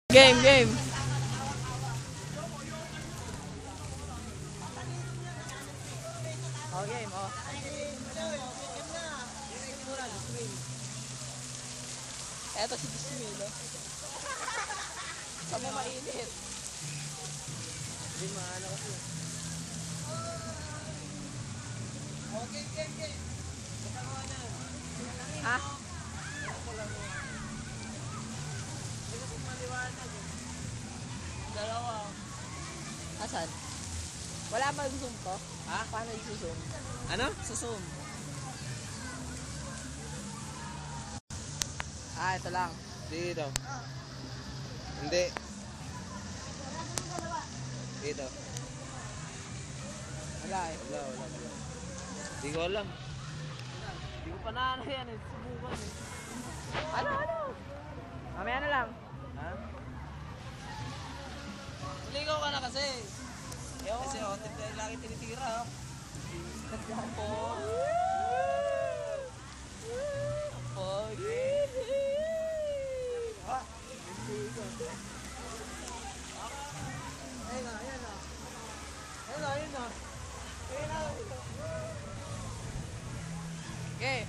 Game, game. Oh, game, oh. Eto si Disney, no? Sabi mainit. Hindi maano kasi. Oh, game, game, game. Pagkakawa na. Ah? Dalawa. Asan? Wala ba yung zoom to? Ha? Paano i-zoom? Ano? Sa zoom. Ah, ito lang. Dito. Hindi. Dito. Wala eh. Wala. Hindi ko alam. Hindi ko pa na yan eh. Subukan eh. Ano? Mamaya na lang. Ha? Ligaw ka na kasi. Kasi lagi tinitira. Opo. Ayun na. Okay.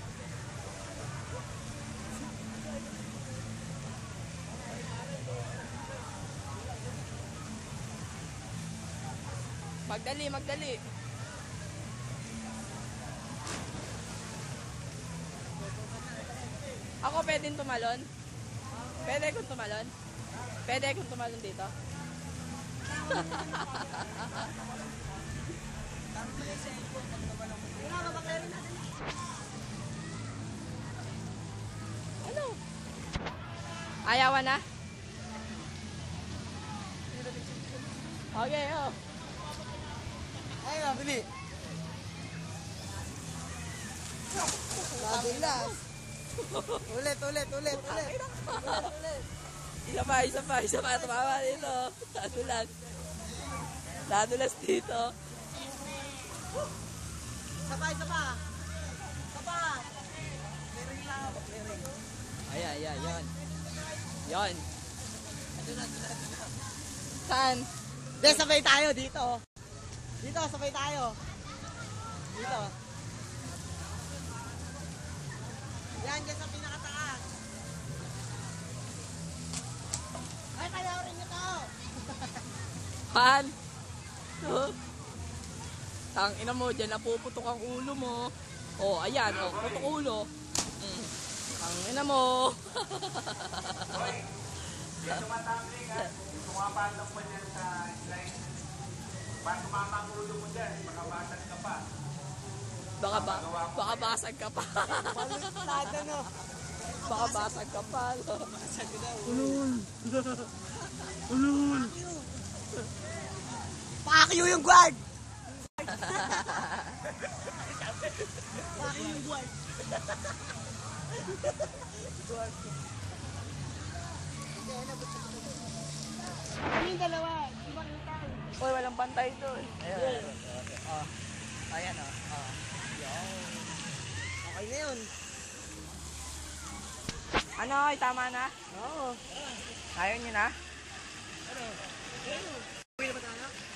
Magdali. Ako pwedeng tumalon? Pwede kong tumalon dito? Ano? Ayawan na? Okay, oh. Ay, nabili. Nabilas. Ulit. Isa pa. Tumama dito. Nadulas dito. Isa pa. Clearing lang. Ayan. Yon. Saan? Hindi, sabay tayo dito. Sabay tayo. Dito. Yan, dyan sa pinakataas. Ay, panoorin nyo to. Han? Tang ina mo, dyan napuputok ang ulo mo. Oh, ayan, oh, putok ulo. Tang ina mo. Yan tumatangling ha. Tumapatang pa dyan sa slide. Ba't tumamang ulo mo dyan? Makabasag ka pa. Baka basag ka pa. Palustada, no? Baka basag ka pa. Ulul. Pakyo yung guard. Pakyo yung guard. Ano yung dalawa? Di ba kita? Uy, walang pantay doon. Ayan. Ayan, okay na yun. Ano, tama na? Oo. Ayaw nyo na? Ano?